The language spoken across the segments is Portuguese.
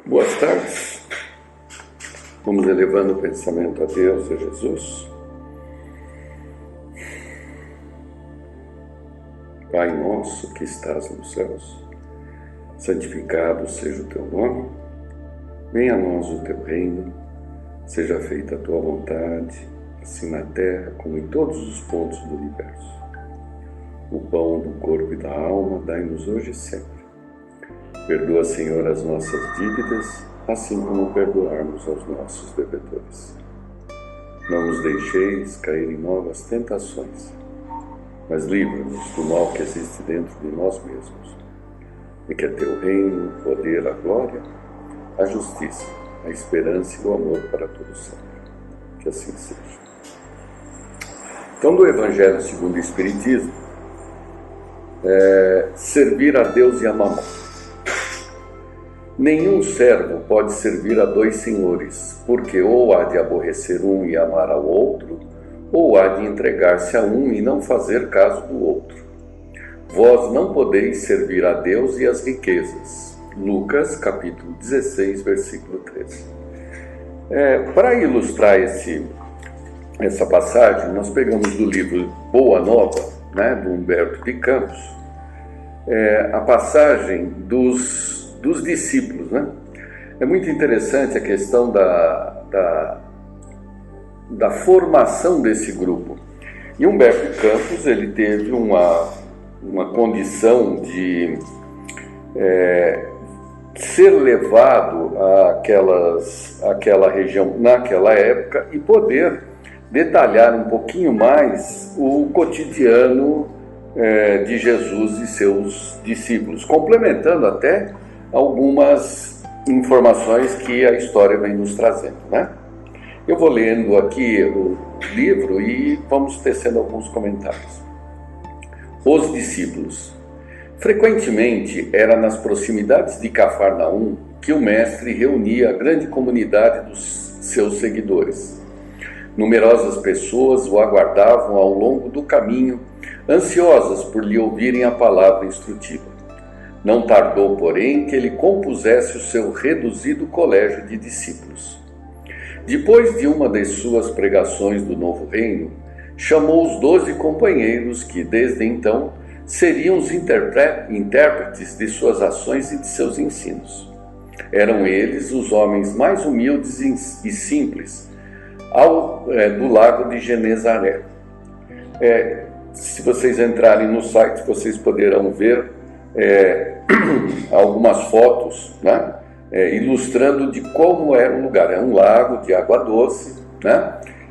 Boas tardes. Vamos elevando o pensamento a Deus e a Jesus. Pai nosso que estás nos céus, santificado seja o teu nome. Venha a nós o teu reino. Seja feita a tua vontade, assim na terra como em todos os pontos do universo. O pão do corpo e da alma dai-nos hoje e sempre. Perdoa, Senhor, as nossas dívidas, assim como perdoarmos aos nossos devedores. Não nos deixeis cair em novas tentações, mas livra-nos do mal que existe dentro de nós mesmos. E que é teu reino, o poder, a glória, a justiça, a esperança e o amor para todos sempre. Que assim seja. Então, do Evangelho segundo o Espiritismo, servir a Deus e a Mamon. Nenhum servo pode servir a dois senhores, porque ou há de aborrecer um e amar ao outro, ou há de entregar-se a um e não fazer caso do outro. Vós não podeis servir a Deus e as riquezas. Lucas, capítulo 16, versículo 13. Para ilustrar essa passagem, nós pegamos do livro Boa Nova, do Humberto de Campos, a passagem dos discípulos. É muito interessante a questão da formação desse grupo. E Humberto de Campos, ele teve uma condição de ser levado àquela região naquela época e poder detalhar um pouquinho mais o cotidiano de Jesus e seus discípulos, complementando até algumas informações que a história vem nos trazendo, Eu vou lendo aqui o livro e vamos tecendo alguns comentários. Os discípulos. Frequentemente era nas proximidades de Cafarnaum que o mestre reunia a grande comunidade dos seus seguidores. Numerosas pessoas o aguardavam ao longo do caminho, ansiosas por lhe ouvirem a palavra instrutiva. Não tardou, porém, que ele compusesse o seu reduzido colégio de discípulos. Depois de uma de suas pregações do novo reino, chamou os 12 companheiros que, desde então, seriam os intérpretes de suas ações e de seus ensinos. Eram eles os homens mais humildes e simples do lago de Genezaré. Se vocês entrarem no site, vocês poderão ver algumas fotos, ilustrando de como era o lugar. É um lago de água doce,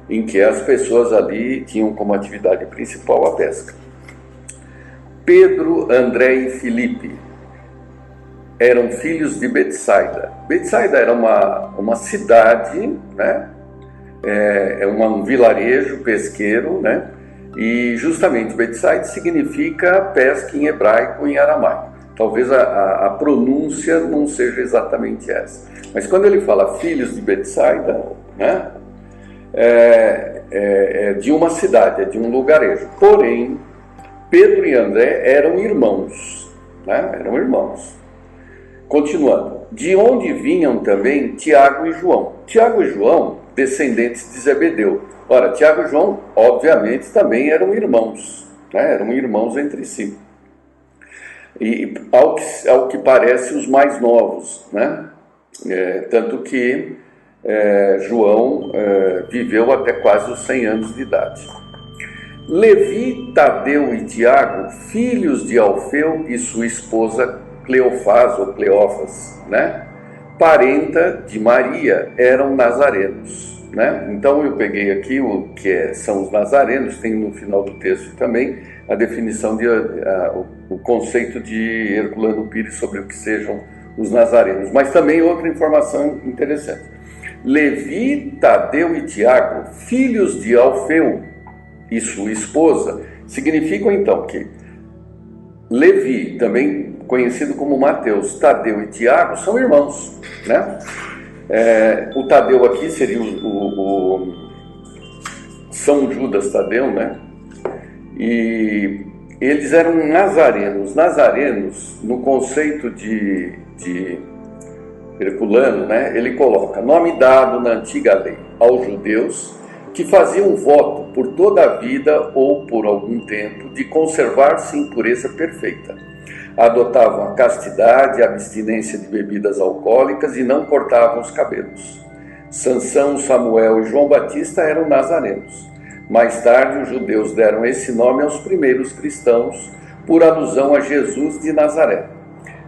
em que as pessoas ali tinham como atividade principal a pesca. Pedro, André e Filipe eram filhos de Betsaida. Betsaida era uma cidade, um vilarejo pesqueiro, e justamente Betsaida significa pesca em hebraico e em aramaico. Talvez a pronúncia não seja exatamente essa. Mas quando ele fala filhos de Betsaida, é de uma cidade, é de um lugarejo. Porém, Pedro e André eram irmãos, Eram irmãos. Continuando. De onde vinham também Tiago e João. Tiago e João, descendentes de Zebedeu. Ora, Tiago e João, obviamente, também eram irmãos, Eram irmãos entre si. E, ao que parece, os mais novos, Tanto que João viveu até quase os 100 anos de idade. Levi, Tadeu e Tiago, filhos de Alfeu e sua esposa Cleofás ou Cleófas, parenta de Maria, eram nazarenos. Então eu peguei aqui o que são os nazarenos, tem no final do texto também a definição o conceito de Herculano Pires sobre o que sejam os nazarenos, mas também outra informação interessante. Levi, Tadeu e Tiago, filhos de Alfeu e sua esposa, significam então que Levi, também conhecido como Mateus, Tadeu e Tiago são irmãos, O Tadeu aqui seria o São Judas Tadeu, E eles eram nazarenos. Nazarenos, no conceito de Herculano, né, ele coloca: nome dado na antiga lei aos judeus que faziam voto por toda a vida ou por algum tempo de conservar-se em pureza perfeita. Adotavam a castidade, a abstinência de bebidas alcoólicas e não cortavam os cabelos. Sansão, Samuel e João Batista eram nazarenos. Mais tarde, os judeus deram esse nome aos primeiros cristãos, por alusão a Jesus de Nazaré.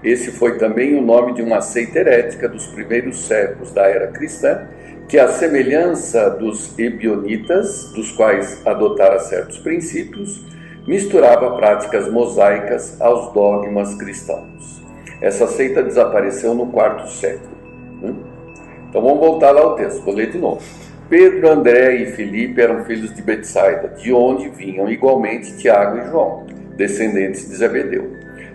Esse foi também o nome de uma seita herética dos primeiros séculos da era cristã, que, à semelhança dos ebionitas, dos quais adotara certos princípios, misturava práticas mosaicas aos dogmas cristãos. Essa seita desapareceu no quarto século. Então vamos voltar lá ao texto, vou ler de novo. Pedro, André e Filipe eram filhos de Betsaida, de onde vinham igualmente Tiago e João, descendentes de Zebedeu.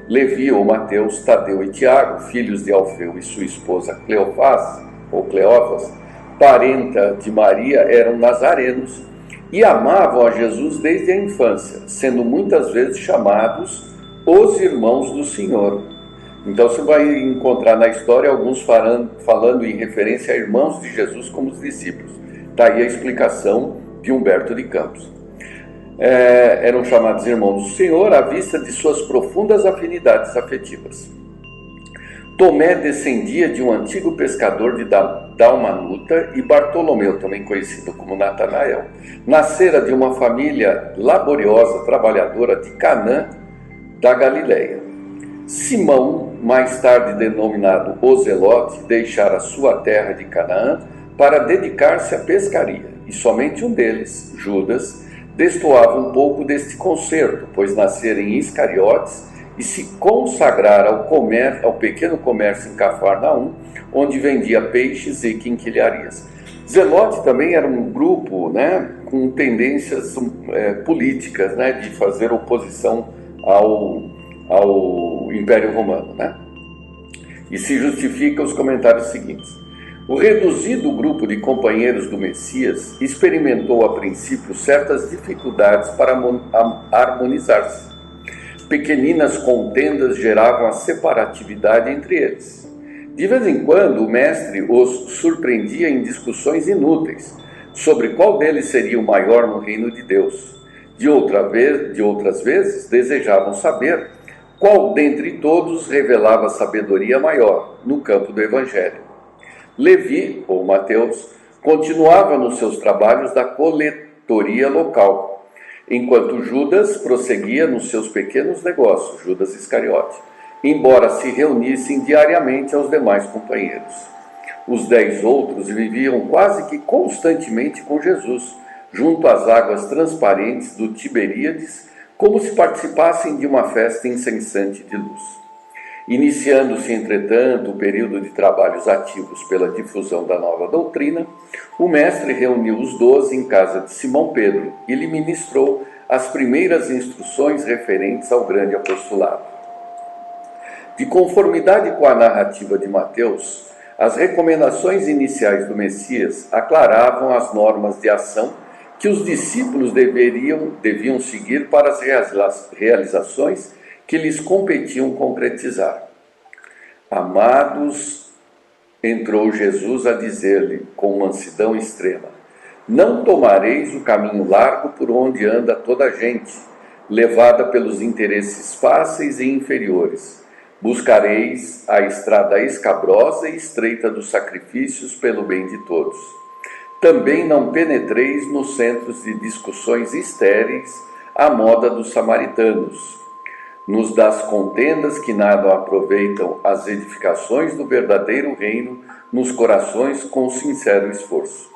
Levi ou Mateus, Tadeu e Tiago, filhos de Alfeu e sua esposa Cleófas, parenta de Maria, eram nazarenos e amavam a Jesus desde a infância, sendo muitas vezes chamados os irmãos do Senhor. Então você vai encontrar na história alguns falando em referência a irmãos de Jesus como os discípulos. Está aí a explicação de Humberto de Campos. Eram chamados irmãos do Senhor à vista de suas profundas afinidades afetivas. Tomé descendia de um antigo pescador de Dalmanuta e Bartolomeu, também conhecido como Natanael, nascera de uma família laboriosa, trabalhadora de Canaã da Galileia. Simão, mais tarde denominado o Zelote, deixara sua terra de Canaã para dedicar-se à pescaria, e somente um deles, Judas, destoava um pouco deste concerto, pois nascera em Iscariotes e se consagrara ao pequeno comércio em Cafarnaum, onde vendia peixes e quinquilharias. Zelote também era um grupo, né, com tendências políticas, né, de fazer oposição ao Império Romano, né? E se justifica os comentários seguintes. O reduzido grupo de companheiros do Messias experimentou a princípio certas dificuldades para harmonizar-se. Pequeninas contendas geravam a separatividade entre eles. De vez em quando, o mestre os surpreendia em discussões inúteis sobre qual deles seria o maior no reino de Deus. De outras vezes, desejavam saber qual dentre todos revelava sabedoria maior no campo do Evangelho. Levi, ou Mateus, continuava nos seus trabalhos da coletoria local, enquanto Judas prosseguia nos seus pequenos negócios, Judas Iscariote, embora se reunissem diariamente aos demais companheiros. Os 10 outros viviam quase que constantemente com Jesus, junto às águas transparentes do Tiberíades, como se participassem de uma festa incessante de luz. Iniciando-se, entretanto, o período de trabalhos ativos pela difusão da nova doutrina, o mestre reuniu os 12 em casa de Simão Pedro e lhe ministrou as primeiras instruções referentes ao grande apostolado. De conformidade com a narrativa de Mateus, as recomendações iniciais do Messias aclaravam as normas de ação que os discípulos deviam seguir para as realizações que lhes competiam concretizar. Amados, entrou Jesus a dizer-lhe com mansidão extrema: não tomareis o caminho largo por onde anda toda a gente, levada pelos interesses fáceis e inferiores. Buscareis a estrada escabrosa e estreita dos sacrifícios pelo bem de todos. Também não penetreis nos centros de discussões estéreis à moda dos samaritanos, nos das contendas que nada aproveitam as edificações do verdadeiro reino nos corações com sincero esforço.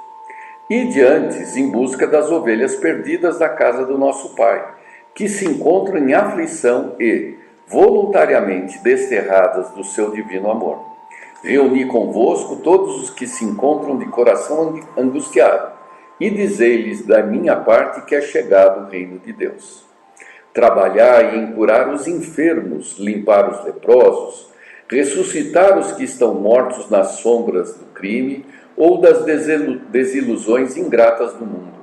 Ide antes em busca das ovelhas perdidas da casa do nosso Pai, que se encontram em aflição e, voluntariamente desterradas do seu divino amor. Reuni convosco todos os que se encontram de coração angustiado, e dizei-lhes da minha parte que é chegado o reino de Deus. Trabalhai em curar os enfermos, limpar os leprosos, ressuscitar os que estão mortos nas sombras do crime ou das desilusões ingratas do mundo.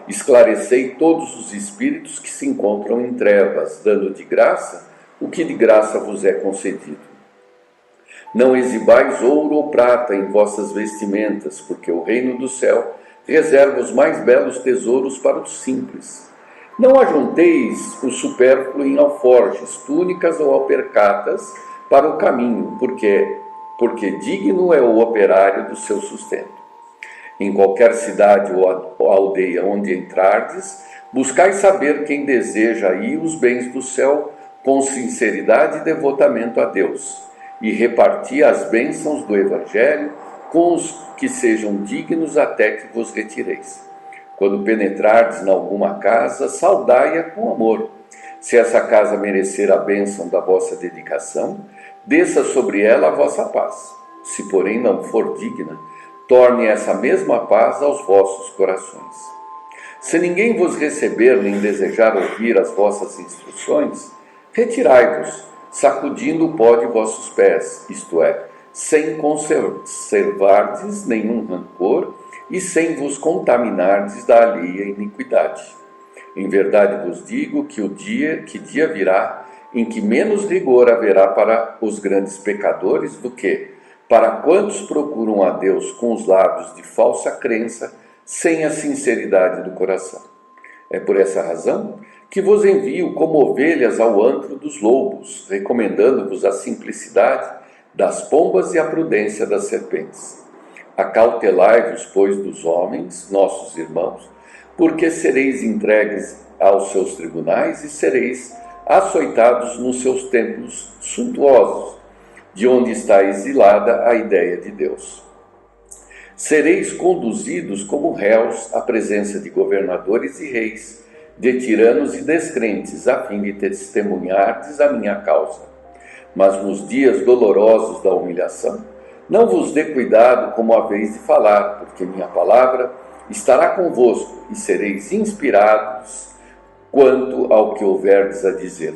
Esclarecei todos os espíritos que se encontram em trevas, dando de graça o que de graça vos é concedido. Não exibais ouro ou prata em vossas vestimentas, porque o reino do céu reserva os mais belos tesouros para os simples. Não ajunteis o supérfluo em alforjes, túnicas ou alpercatas para o caminho, porque digno é o operário do seu sustento. Em qualquer cidade ou aldeia onde entrardes, buscai saber quem deseja aí os bens do céu com sinceridade e devotamento a Deus, e reparti as bênçãos do Evangelho com os que sejam dignos até que vos retireis. Quando penetrardes em alguma casa, saudai-a com amor. Se essa casa merecer a bênção da vossa dedicação, desça sobre ela a vossa paz. Se, porém, não for digna, torne essa mesma paz aos vossos corações. Se ninguém vos receber nem desejar ouvir as vossas instruções, retirai-vos, sacudindo o pó de vossos pés, isto é, sem conservardes nenhum rancor e sem vos contaminardes da alheia iniquidade. Em verdade vos digo que dia virá em que menos rigor haverá para os grandes pecadores do que para quantos procuram a Deus com os lábios de falsa crença, sem a sinceridade do coração. É por essa razão que vos envio como ovelhas ao antro dos lobos, recomendando-vos a simplicidade das pombas e a prudência das serpentes. Acautelai-vos, pois, dos homens, nossos irmãos, porque sereis entregues aos seus tribunais e sereis açoitados nos seus templos suntuosos, de onde está exilada a ideia de Deus. Sereis conduzidos como réus à presença de governadores e reis, de tiranos e descrentes, a fim de testemunhardes a minha causa. Mas nos dias dolorosos da humilhação, não vos dê cuidado como haveis de falar, porque minha palavra estará convosco e sereis inspirados quanto ao que houverdes a dizer.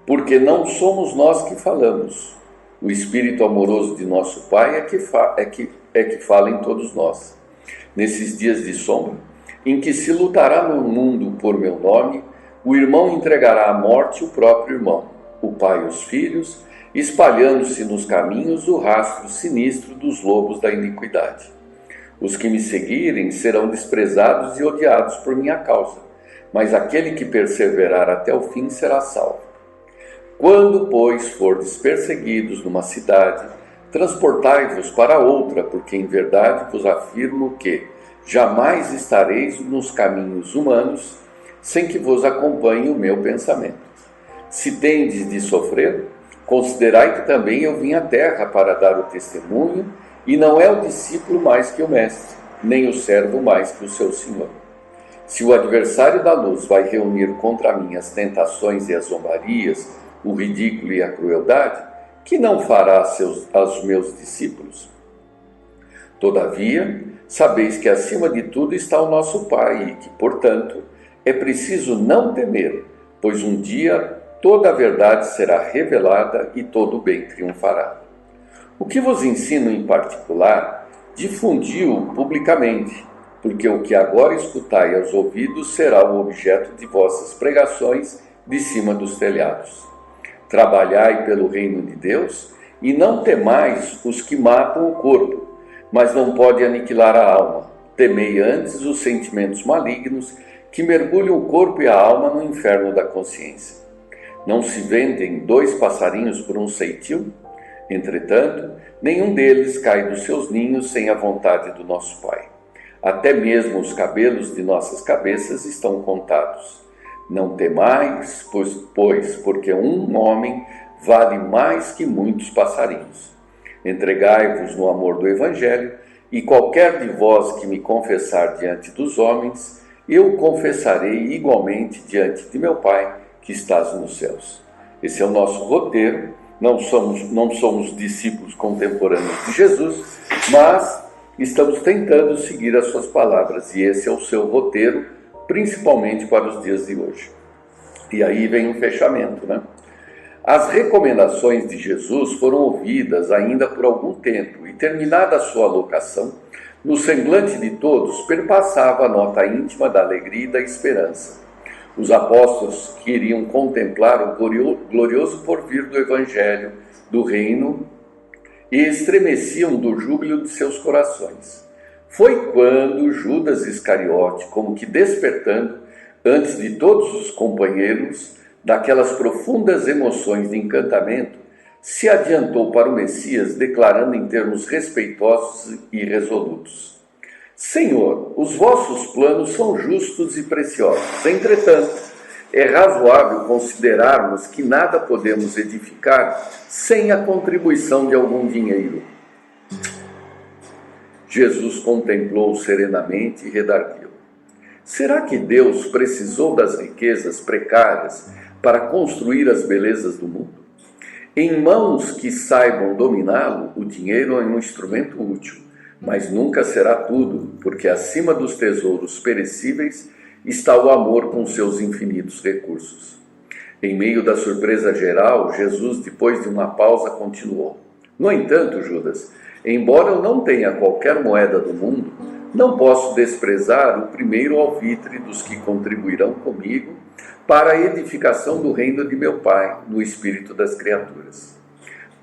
Porque não somos nós que falamos, o Espírito amoroso de nosso Pai é que fala em todos nós. Nesses dias de sombra, em que se lutará no mundo por meu nome, o irmão entregará à morte o próprio irmão, o pai os filhos, espalhando-se nos caminhos o rastro sinistro dos lobos da iniquidade. Os que me seguirem serão desprezados e odiados por minha causa, mas aquele que perseverar até o fim será salvo. Quando, pois, fordes perseguidos numa cidade, transportai-vos para outra, porque em verdade vos afirmo que jamais estareis nos caminhos humanos, sem que vos acompanhe o meu pensamento. Se tendes de sofrer, considerai que também eu vim à terra para dar o testemunho, e não é o discípulo mais que o mestre, nem o servo mais que o seu senhor. Se o adversário da luz vai reunir contra mim as tentações e as zombarias, o ridículo e a crueldade, que não fará aos meus discípulos? Todavia, sabeis que acima de tudo está o nosso Pai e que, portanto, é preciso não temer, pois um dia toda a verdade será revelada e todo o bem triunfará. O que vos ensino em particular, difundi-o publicamente, porque o que agora escutai aos ouvidos será o objeto de vossas pregações de cima dos telhados. Trabalhai pelo reino de Deus e não temais os que matam o corpo, mas não pode aniquilar a alma. Temei antes os sentimentos malignos que mergulham o corpo e a alma no inferno da consciência. Não se vendem 2 passarinhos por um ceitil? Entretanto, nenhum deles cai dos seus ninhos sem a vontade do nosso Pai. Até mesmo os cabelos de nossas cabeças estão contados. Não temais, pois porque um homem vale mais que muitos passarinhos. Entregai-vos no amor do Evangelho, e qualquer de vós que me confessar diante dos homens, eu confessarei igualmente diante de meu Pai, que estás nos céus. Esse é o nosso roteiro. Não somos discípulos contemporâneos de Jesus, mas estamos tentando seguir as suas palavras, e esse é o seu roteiro, principalmente para os dias de hoje. E aí vem o fechamento, né? As recomendações de Jesus foram ouvidas ainda por algum tempo, e terminada a sua alocação, no semblante de todos perpassava a nota íntima da alegria e da esperança. Os apóstolos queriam contemplar o glorioso porvir do Evangelho, do reino e estremeciam do júbilo de seus corações. Foi quando Judas Iscariote, como que despertando, antes de todos os companheiros, daquelas profundas emoções de encantamento, se adiantou para o Messias, declarando em termos respeitosos e resolutos: Senhor, os vossos planos são justos e preciosos. Entretanto, é razoável considerarmos que nada podemos edificar sem a contribuição de algum dinheiro. Jesus contemplou serenamente e redarguiu: será que Deus precisou das riquezas precárias para construir as belezas do mundo? Em mãos que saibam dominá-lo, o dinheiro é um instrumento útil, mas nunca será tudo, porque acima dos tesouros perecíveis está o amor com seus infinitos recursos. Em meio da surpresa geral, Jesus, depois de uma pausa, continuou: no entanto, Judas, embora eu não tenha qualquer moeda do mundo, não posso desprezar o primeiro alvitre dos que contribuirão comigo para a edificação do reino de meu Pai, no espírito das criaturas.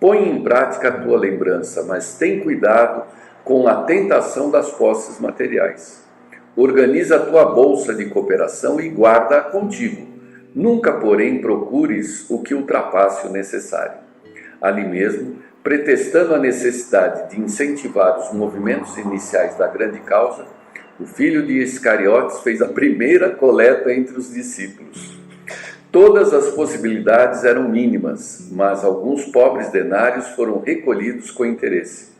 Põe em prática a tua lembrança, mas tem cuidado com a tentação das posses materiais. Organiza a tua bolsa de cooperação e guarda-a contigo. Nunca, porém, procures o que ultrapasse o necessário. Ali mesmo, pretextando a necessidade de incentivar os movimentos iniciais da grande causa, o filho de Iscariotes fez a primeira coleta entre os discípulos. Todas as possibilidades eram mínimas, mas alguns pobres denários foram recolhidos com interesse.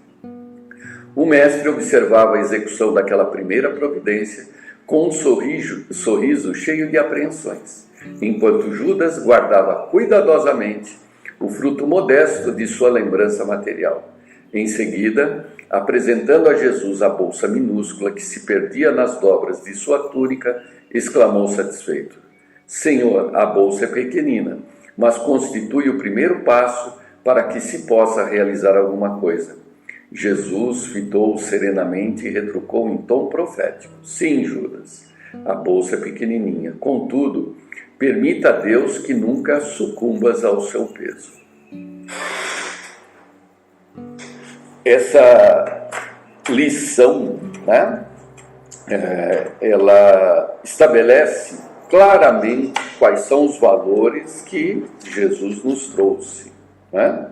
O mestre observava a execução daquela primeira providência com um sorriso cheio de apreensões, enquanto Judas guardava cuidadosamente o fruto modesto de sua lembrança material. Em seguida, apresentando a Jesus a bolsa minúscula que se perdia nas dobras de sua túnica, exclamou satisfeito: Senhor, a bolsa é pequenina, mas constitui o primeiro passo para que se possa realizar alguma coisa. Jesus fitou-o serenamente e retrucou em tom profético: sim, Judas, a bolsa é pequenininha, contudo, permita a Deus que nunca sucumbas ao seu peso. Essa lição, né, ela estabelece claramente quais são os valores que Jesus nos trouxe, né?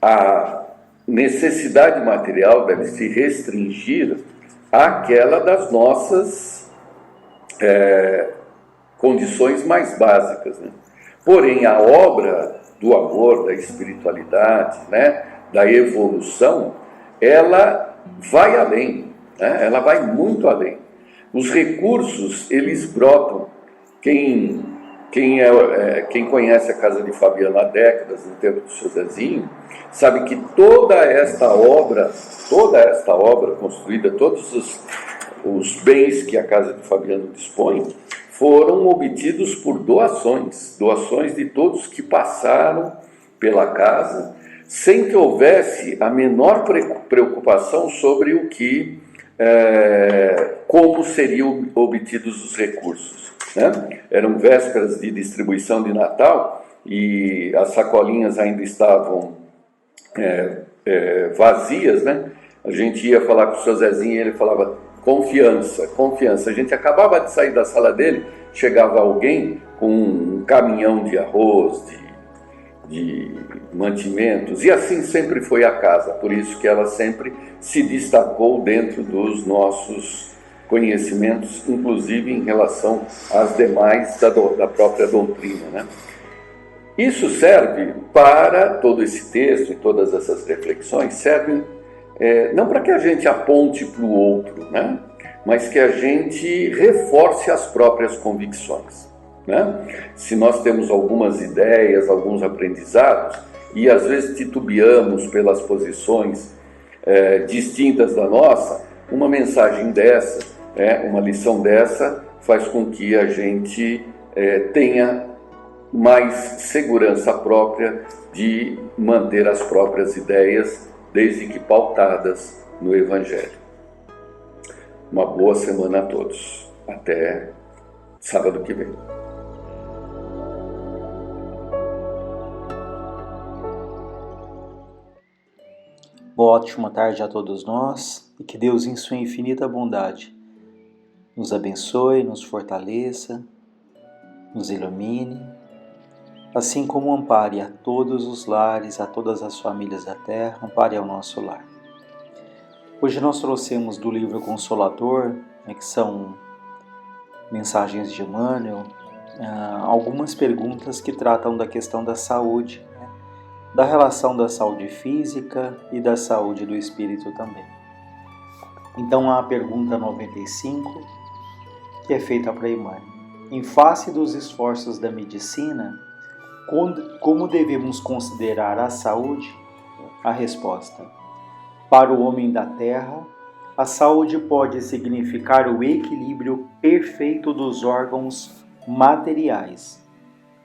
A necessidade material deve se restringir àquela das nossas condições mais básicas, né? Porém, a obra do amor, da espiritualidade, né, da evolução, ela vai além, né? Ela vai muito além. Os recursos, eles brotam. Quem conhece a casa de Fabiano há décadas, no tempo do seu Zezinho, sabe que toda esta obra construída, todos os bens que a casa de Fabiano dispõe, foram obtidos por doações de todos que passaram pela casa, sem que houvesse a menor preocupação sobre o que, como seriam obtidos os recursos, né? Eram vésperas de distribuição de Natal e as sacolinhas ainda estavam vazias, né? A gente ia falar com o seu Zezinho e ele falava: confiança, confiança. A gente acabava de sair da sala dele, chegava alguém com um caminhão de arroz, de mantimentos, e assim sempre foi a casa. Por isso que ela sempre se destacou dentro dos nossos conhecimentos, inclusive em relação às demais da própria doutrina, né? Isso serve para todo esse texto e todas essas reflexões, servem não para que a gente aponte para o outro, né? Mas que a gente reforce as próprias convicções, né? Se nós temos algumas ideias, alguns aprendizados, e às vezes titubeamos pelas posições distintas da nossa, uma mensagem dessa, uma lição dessa, faz com que a gente tenha mais segurança própria de manter as próprias ideias, desde que pautadas no Evangelho. Uma boa semana a todos. Até sábado que vem. Boa ótima tarde a todos nós e que Deus, em sua infinita bondade, nos abençoe, nos fortaleça, nos ilumine, assim como ampare a todos os lares, a todas as famílias da terra, ampare ao nosso lar. Hoje nós trouxemos do livro Consolador, que são mensagens de Emmanuel, algumas perguntas que tratam da questão da saúde, da relação da saúde física e da saúde do espírito também. Então a pergunta 95, que é feita para Emmanuel. Em face dos esforços da medicina, como devemos considerar a saúde? A resposta: para o homem da terra, a saúde pode significar o equilíbrio perfeito dos órgãos materiais.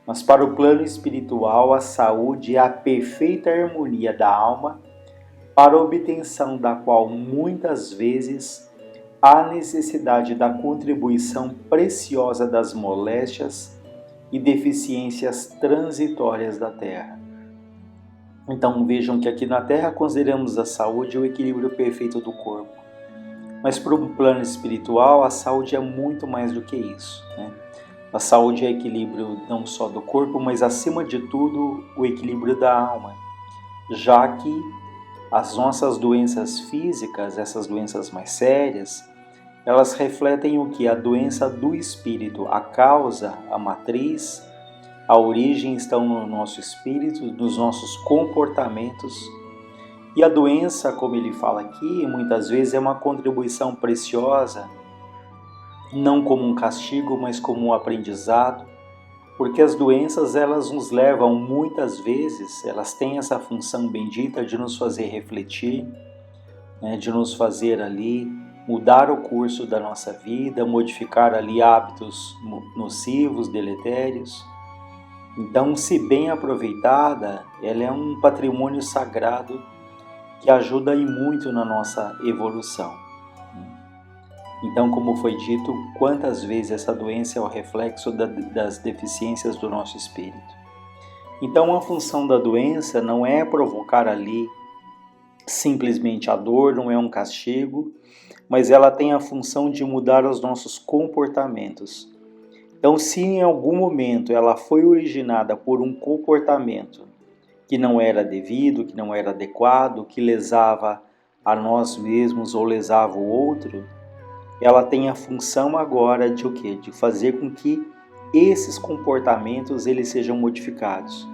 Mas para o plano espiritual, a saúde é a perfeita harmonia da alma, para a obtenção da qual muitas vezes há necessidade da contribuição preciosa das moléstias e deficiências transitórias da terra. Então vejam que aqui na terra consideramos a saúde o equilíbrio perfeito do corpo. Mas para o plano espiritual, a saúde é muito mais do que isso, A saúde é equilíbrio não só do corpo, mas acima de tudo o equilíbrio da alma, já que as nossas doenças físicas, essas doenças mais sérias, elas refletem o que? A doença do espírito, a causa, a matriz, a origem estão no nosso espírito, nos nossos comportamentos. E a doença, como ele fala aqui, muitas vezes é uma contribuição preciosa, não como um castigo, mas como um aprendizado, porque as doenças elas nos levam muitas vezes, elas têm essa função bendita de nos fazer refletir, de nos fazer ali mudar o curso da nossa vida, modificar ali hábitos nocivos, deletérios. Então, se bem aproveitada, ela é um patrimônio sagrado que ajuda e muito na nossa evolução. Então, como foi dito, quantas vezes essa doença é o reflexo das deficiências do nosso espírito. Então, a função da doença não é provocar ali simplesmente a dor, não é um castigo, mas ela tem a função de mudar os nossos comportamentos. Então, se em algum momento ela foi originada por um comportamento que não era devido, que não era adequado, que lesava a nós mesmos ou lesava o outro, ela tem a função agora de o quê? De fazer com que esses comportamentos eles sejam modificados.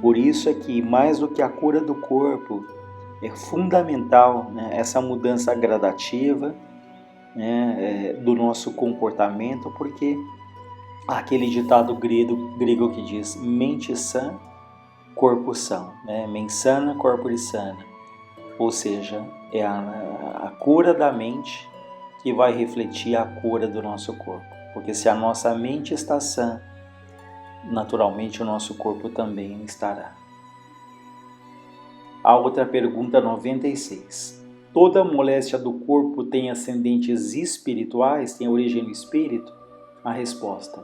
Por isso é que, mais do que a cura do corpo, é fundamental essa mudança gradativa do nosso comportamento, porque aquele ditado grego que diz mente sã, corpo são, mens sana, corpore sana, ou seja, é a cura da mente que vai refletir a cura do nosso corpo, porque se a nossa mente está sã, naturalmente o nosso corpo também estará. A outra pergunta 96. Toda moléstia do corpo tem ascendentes espirituais, tem origem no espírito? A resposta: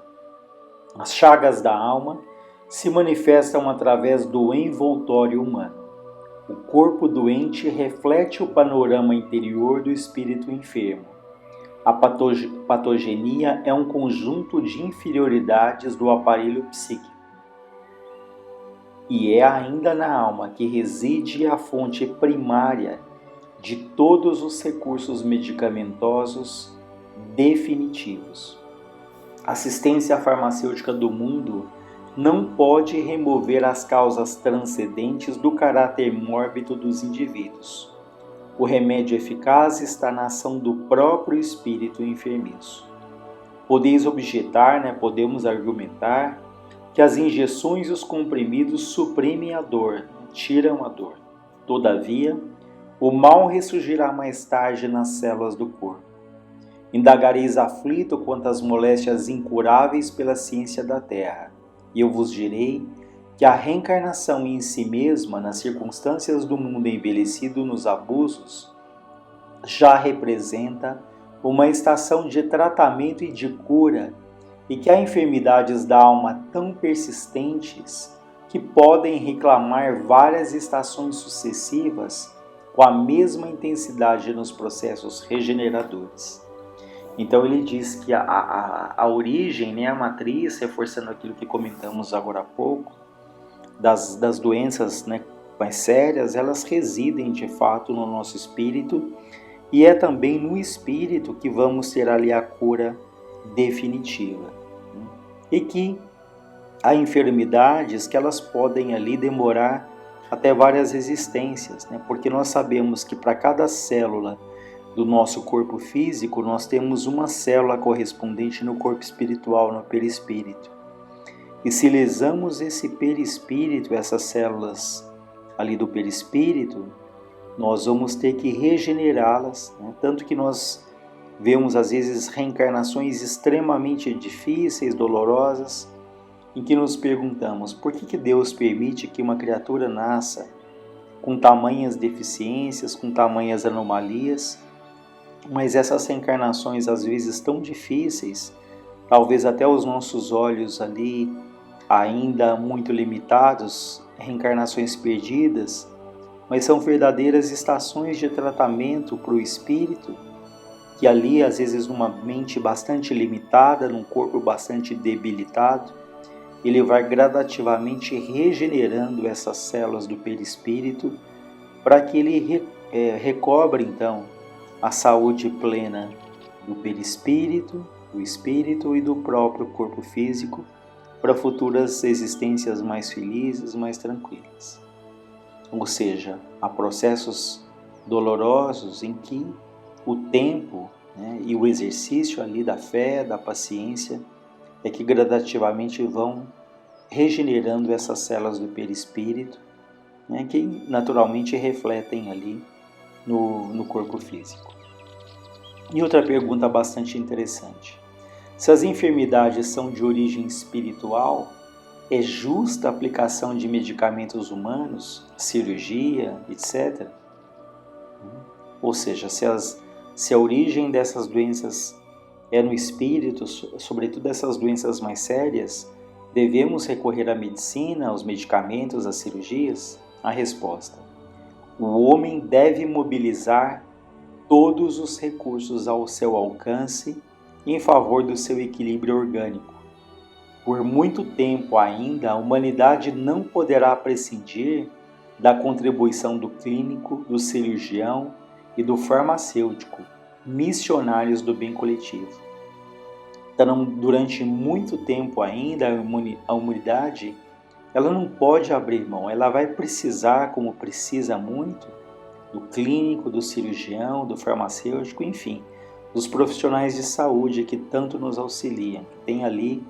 as chagas da alma se manifestam através do envoltório humano. O corpo doente reflete o panorama interior do espírito enfermo. A patogenia é um conjunto de inferioridades do aparelho psíquico. E é ainda na alma que reside a fonte primária de todos os recursos medicamentosos definitivos. A assistência farmacêutica do mundo não pode remover as causas transcendentes do caráter mórbido dos indivíduos. O remédio eficaz está na ação do próprio espírito enfermiço. Podemos argumentar que as injeções e os comprimidos suprimem a dor, tiram a dor. Todavia, o mal ressurgirá mais tarde nas células do corpo. Indagareis aflito quanto às moléstias incuráveis pela ciência da terra, e eu vos direi que a reencarnação em si mesma, nas circunstâncias do mundo envelhecido nos abusos, já representa uma estação de tratamento e de cura, e que há enfermidades da alma tão persistentes que podem reclamar várias estações sucessivas com a mesma intensidade nos processos regeneradores. Então ele diz que a origem, né, a matriz, reforçando aquilo que comentamos agora há pouco, das doenças, né, mais sérias, elas residem de fato no nosso espírito, e é também no espírito que vamos ter ali a cura definitiva. E que há enfermidades que elas podem ali demorar até várias existências, né? Porque nós sabemos que para cada célula do nosso corpo físico, nós temos uma célula correspondente no corpo espiritual, no perispírito. E se lesamos esse perispírito, essas células ali do perispírito, nós vamos ter que regenerá-las, né? Tanto que nós vemos às vezes reencarnações extremamente difíceis, dolorosas, em que nos perguntamos por que Deus permite que uma criatura nasça com tamanhas deficiências, com tamanhas anomalias, mas essas reencarnações às vezes tão difíceis, talvez até os nossos olhos ali ainda muito limitados, reencarnações perdidas, mas são verdadeiras estações de tratamento para o espírito, que ali às vezes numa mente bastante limitada, num corpo bastante debilitado, ele vai gradativamente regenerando essas células do perispírito para que ele recobre então a saúde plena do perispírito, do espírito e do próprio corpo físico para futuras existências mais felizes, mais tranquilas. Ou seja, há processos dolorosos em que o tempo, né, e o exercício ali da fé, da paciência, é que gradativamente vão regenerando essas células do perispírito, né, que naturalmente refletem ali no corpo físico. E outra pergunta bastante interessante: se as enfermidades são de origem espiritual, é justa a aplicação de medicamentos humanos, cirurgia, etc.? Ou seja, se a origem dessas doenças é no espírito, sobretudo essas doenças mais sérias, devemos recorrer à medicina, aos medicamentos, às cirurgias? A resposta: o homem deve mobilizar todos os recursos ao seu alcance em favor do seu equilíbrio orgânico. Por muito tempo ainda, a humanidade não poderá prescindir da contribuição do clínico, do cirurgião e do farmacêutico, missionários do bem coletivo. Então, durante muito tempo ainda, a humanidade ela não pode abrir mão, ela vai precisar, como precisa muito, do clínico, do cirurgião, do farmacêutico, enfim, dos profissionais de saúde que tanto nos auxiliam, que tem ali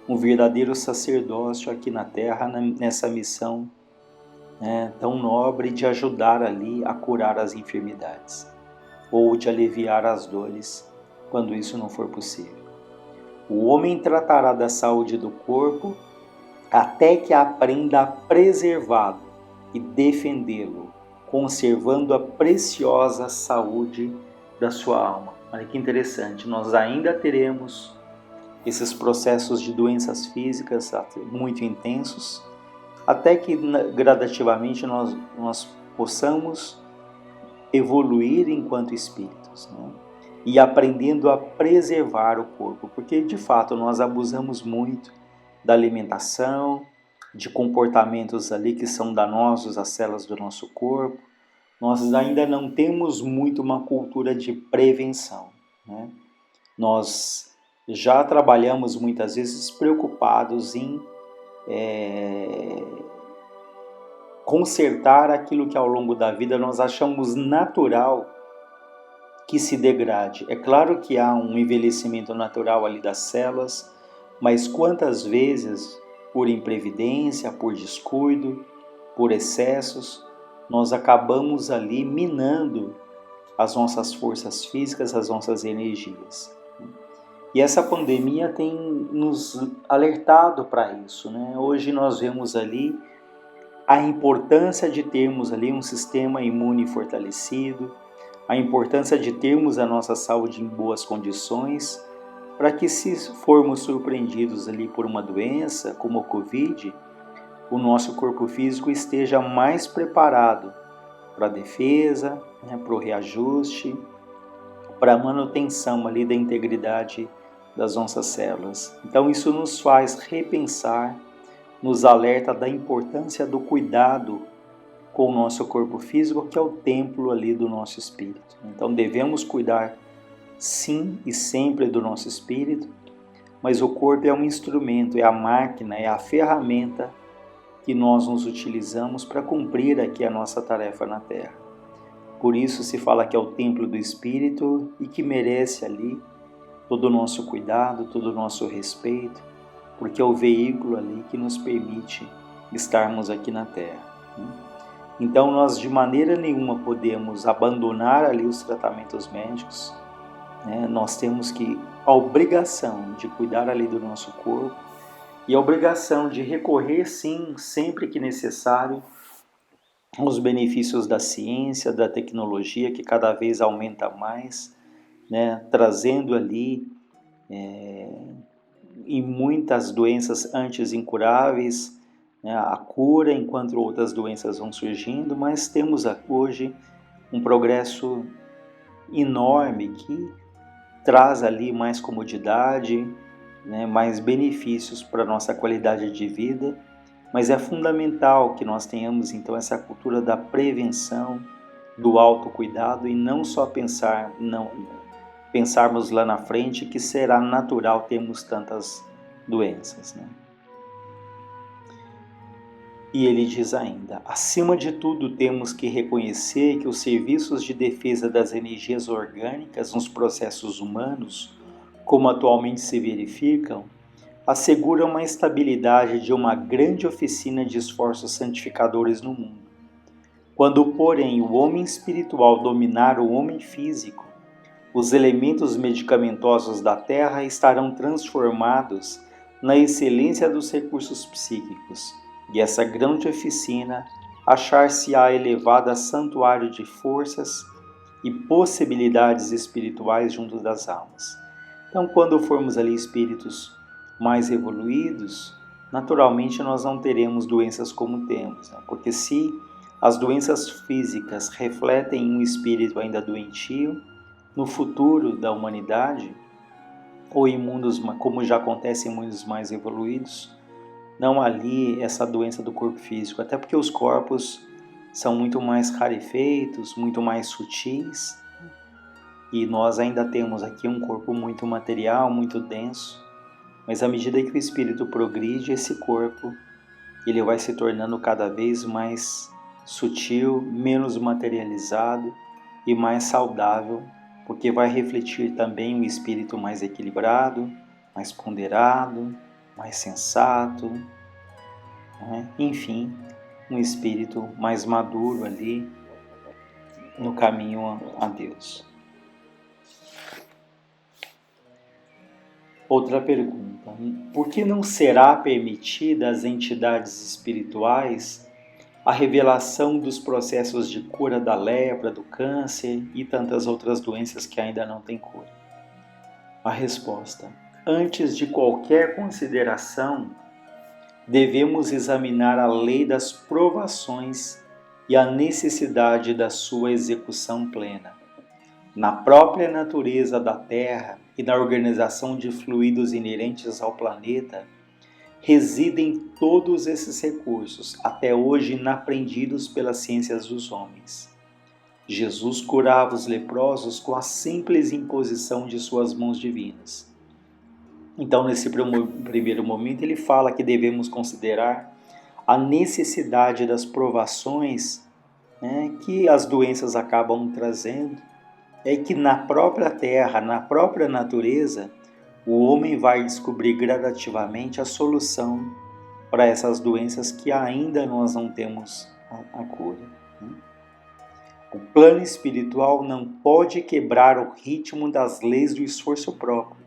um verdadeiro sacerdócio aqui na Terra, nessa missão, né, tão nobre de ajudar ali a curar as enfermidades, ou de aliviar as dores, quando isso não for possível. O homem tratará da saúde do corpo até que aprenda a preservá-lo e defendê-lo, conservando a preciosa saúde da sua alma. Olha que interessante, nós ainda teremos esses processos de doenças físicas muito intensos, até que gradativamente nós possamos evoluir enquanto espíritos, né? E aprendendo a preservar o corpo, porque de fato nós abusamos muito da alimentação, de comportamentos ali que são danosos às células do nosso corpo. Nós ainda não temos muito uma cultura de prevenção, né? Nós já trabalhamos muitas vezes preocupados em consertar aquilo que ao longo da vida nós achamos natural que se degrade. É claro que há um envelhecimento natural ali das células, mas quantas vezes, por imprevidência, por descuido, por excessos, nós acabamos ali minando as nossas forças físicas, as nossas energias. E essa pandemia tem nos alertado para isso, né? Hoje nós vemos ali a importância de termos ali um sistema imune fortalecido, a importância de termos a nossa saúde em boas condições, para que se formos surpreendidos ali por uma doença como o Covid, o nosso corpo físico esteja mais preparado para a defesa, né, para o reajuste, para a manutenção ali da integridade das nossas células. Então isso nos faz repensar, nos alerta da importância do cuidado com o nosso corpo físico, que é o templo ali do nosso espírito. Então devemos cuidar sim e sempre do nosso espírito, mas o corpo é um instrumento, é a máquina, é a ferramenta que nós nos utilizamos para cumprir aqui a nossa tarefa na Terra. Por isso se fala que é o templo do Espírito e que merece ali todo o nosso cuidado, todo o nosso respeito, porque é o veículo ali que nos permite estarmos aqui na Terra. Então nós de maneira nenhuma podemos abandonar ali os tratamentos médicos, né? Nós temos a obrigação de cuidar ali do nosso corpo e a obrigação de recorrer sim, sempre que necessário, os benefícios da ciência, da tecnologia, que cada vez aumenta mais, né, trazendo ali em muitas doenças antes incuráveis, né, a cura, enquanto outras doenças vão surgindo, mas temos hoje um progresso enorme que traz ali mais comodidade, né, mais benefícios para a nossa qualidade de vida. Mas é fundamental que nós tenhamos então essa cultura da prevenção, do autocuidado e não só pensarmos lá na frente que será natural termos tantas doenças, né? E ele diz ainda, acima de tudo temos que reconhecer que os serviços de defesa das energias orgânicas nos processos humanos, como atualmente se verificam, assegura uma estabilidade de uma grande oficina de esforços santificadores no mundo. Quando, porém, o homem espiritual dominar o homem físico, os elementos medicamentosos da terra estarão transformados na excelência dos recursos psíquicos, e essa grande oficina achar-se-á elevada a santuário de forças e possibilidades espirituais junto das almas. Então, quando formos ali espíritos mais evoluídos, naturalmente nós não teremos doenças como temos, né? Porque se as doenças físicas refletem um espírito ainda doentio, no futuro da humanidade, ou em mundos, como já acontece em mundos mais evoluídos, não há ali essa doença do corpo físico, até porque os corpos são muito mais rarefeitos, muito mais sutis, e nós ainda temos aqui um corpo muito material, muito denso. Mas à medida que o espírito progride, esse corpo ele vai se tornando cada vez mais sutil, menos materializado e mais saudável, porque vai refletir também um espírito mais equilibrado, mais ponderado, mais sensato, né? Enfim, um espírito mais maduro ali no caminho a Deus. Outra pergunta, por que não será permitida às entidades espirituais a revelação dos processos de cura da lepra, do câncer e tantas outras doenças que ainda não têm cura? A resposta, antes de qualquer consideração, devemos examinar a lei das provações e a necessidade da sua execução plena. Na própria natureza da Terra e na organização de fluidos inerentes ao planeta, residem todos esses recursos, até hoje inaprendidos pelas ciências dos homens. Jesus curava os leprosos com a simples imposição de suas mãos divinas. Então, nesse primeiro momento, ele fala que devemos considerar a necessidade das provações, né, que as doenças acabam trazendo, é que na própria terra, na própria natureza, o homem vai descobrir gradativamente a solução para essas doenças que ainda nós não temos a cura. O plano espiritual não pode quebrar o ritmo das leis do esforço próprio,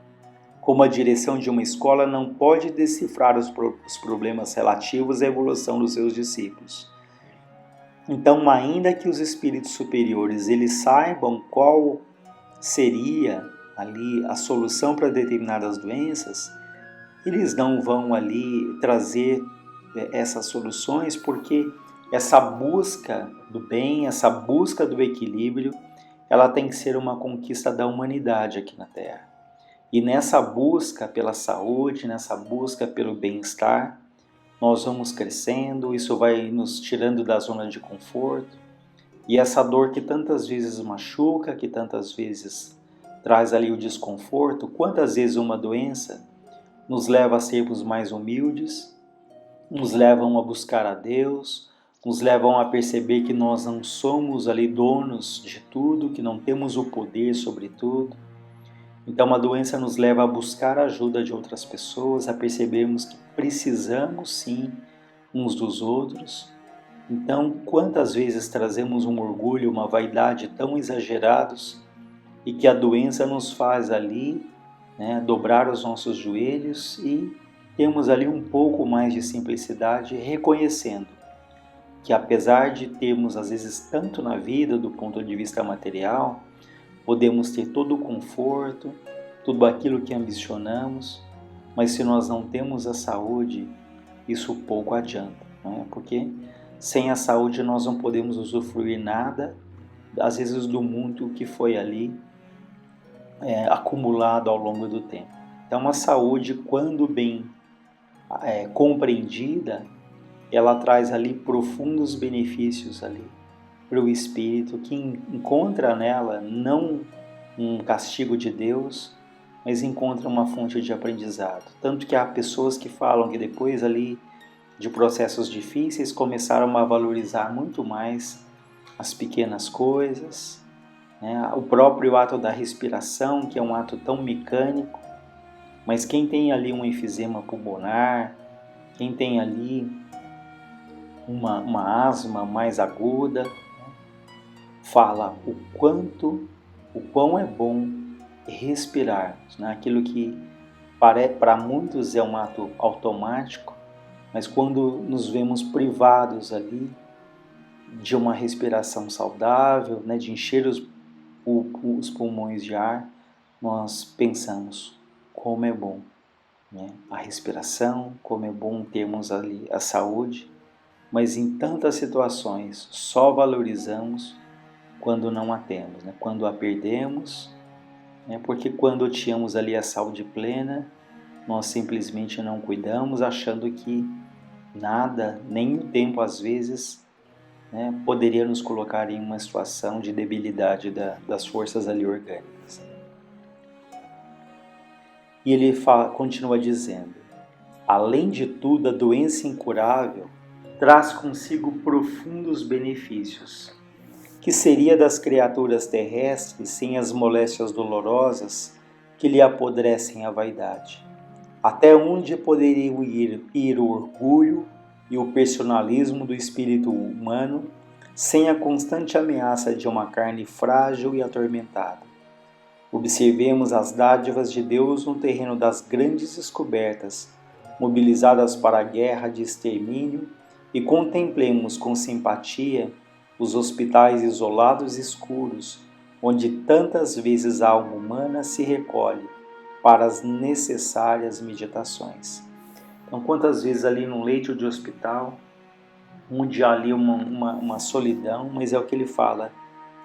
como a direção de uma escola não pode decifrar os problemas relativos à evolução dos seus discípulos. Então, ainda que os espíritos superiores eles saibam qual seria ali a solução para determinadas doenças, eles não vão ali trazer essas soluções porque essa busca do bem, essa busca do equilíbrio, ela tem que ser uma conquista da humanidade aqui na Terra. E nessa busca pela saúde, nessa busca pelo bem-estar, nós vamos crescendo, isso vai nos tirando da zona de conforto. E essa dor que tantas vezes machuca, que tantas vezes traz ali o desconforto, quantas vezes uma doença nos leva a sermos mais humildes, nos levam a buscar a Deus, nos levam a perceber que nós não somos ali donos de tudo, que não temos o poder sobre tudo. Então a doença nos leva a buscar a ajuda de outras pessoas, a percebermos que precisamos sim uns dos outros. Então quantas vezes trazemos um orgulho, uma vaidade tão exagerados e que a doença nos faz ali, dobrar os nossos joelhos e temos ali um pouco mais de simplicidade, reconhecendo que apesar de termos às vezes tanto na vida do ponto de vista material, podemos ter todo o conforto, tudo aquilo que ambicionamos, mas se nós não temos a saúde, isso pouco adianta, não é? Porque sem a saúde nós não podemos usufruir nada, às vezes do muito que foi ali acumulado ao longo do tempo. Então a saúde, quando bem compreendida, ela traz ali profundos benefícios ali para o espírito, que encontra nela não um castigo de Deus, mas encontra uma fonte de aprendizado. Tanto que há pessoas que falam que depois ali de processos difíceis começaram a valorizar muito mais as pequenas coisas, o próprio ato da respiração, que é um ato tão mecânico, mas quem tem ali um enfisema pulmonar, quem tem ali uma asma mais aguda, fala o quão é bom respirar, aquilo que para muitos é um ato automático, mas quando nos vemos privados ali de uma respiração saudável, de encher os pulmões de ar, nós pensamos como é bom a respiração, como é bom termos ali a saúde, mas em tantas situações só valorizamos quando não a temos, quando a perdemos, porque quando tínhamos ali a saúde plena, nós simplesmente não cuidamos, achando que nada, nem o tempo às vezes, poderia nos colocar em uma situação de debilidade das forças ali orgânicas. E ele continua dizendo: além de tudo, a doença incurável traz consigo profundos benefícios. Que seria das criaturas terrestres sem as moléstias dolorosas que lhe apodrecem a vaidade? Até onde poderiam ir o orgulho e o personalismo do espírito humano sem a constante ameaça de uma carne frágil e atormentada? Observemos as dádivas de Deus no terreno das grandes descobertas, mobilizadas para a guerra de extermínio, e contemplemos com simpatia os hospitais isolados e escuros, onde tantas vezes a alma humana se recolhe para as necessárias meditações. Então, quantas vezes ali num leito de hospital, onde há ali uma solidão, mas é o que ele fala,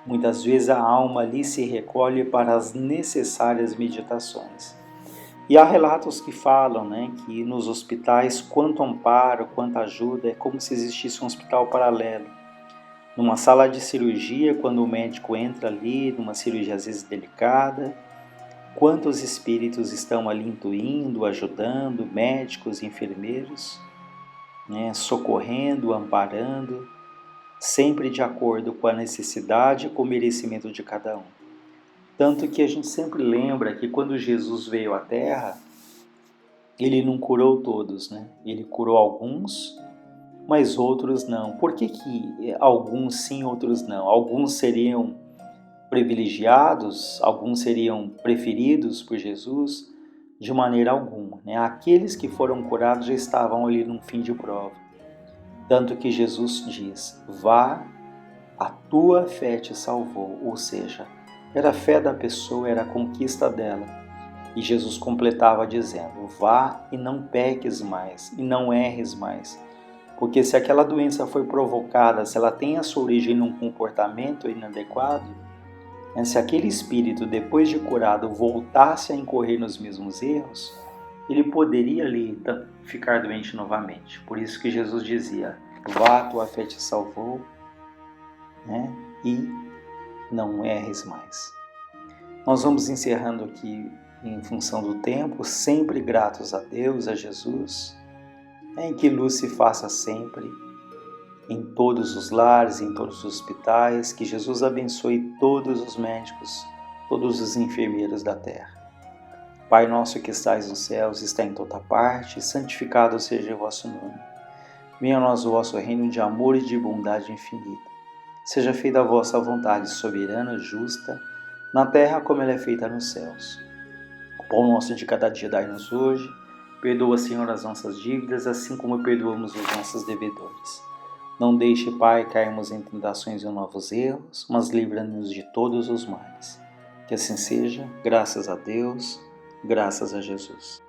muitas vezes a alma ali se recolhe para as necessárias meditações. E há relatos que falam que nos hospitais, quanto amparo, quanta ajuda, é como se existisse um hospital paralelo. Numa sala de cirurgia, quando o médico entra ali, numa cirurgia às vezes delicada, quantos espíritos estão ali intuindo, ajudando, médicos, enfermeiros, socorrendo, amparando, sempre de acordo com a necessidade e com o merecimento de cada um. Tanto que a gente sempre lembra que quando Jesus veio à Terra, ele não curou todos, Ele curou alguns, mas outros não. Por que alguns sim, outros não? Alguns seriam privilegiados, alguns seriam preferidos por Jesus? De maneira alguma. Aqueles que foram curados já estavam ali num fim de prova. Tanto que Jesus diz: vá, a tua fé te salvou. Ou seja, era a fé da pessoa, era a conquista dela. E Jesus completava dizendo: vá e não peques mais, e não erres mais, Porque se aquela doença foi provocada, se ela tem a sua origem num comportamento inadequado, se aquele espírito, depois de curado, voltasse a incorrer nos mesmos erros, ele poderia ali ficar doente novamente. Por isso que Jesus dizia, vá, tua fé te salvou, e não erres mais. Nós vamos encerrando aqui em função do tempo, sempre gratos a Deus, a Jesus, que luz se faça sempre, em todos os lares, em todos os hospitais, que Jesus abençoe todos os médicos, todos os enfermeiros da terra. Pai nosso que estais nos céus, está em toda parte, santificado seja o vosso nome. Venha a nós o vosso reino de amor e de bondade infinita. Seja feita a vossa vontade soberana, justa, na terra como ela é feita nos céus. O pão nosso de cada dia dai-nos hoje. Perdoa, Senhor, as nossas dívidas, assim como perdoamos os nossos devedores. Não deixe, Pai, cairmos em tentações e novos erros, mas livra-nos de todos os males. Que assim seja, graças a Deus, graças a Jesus.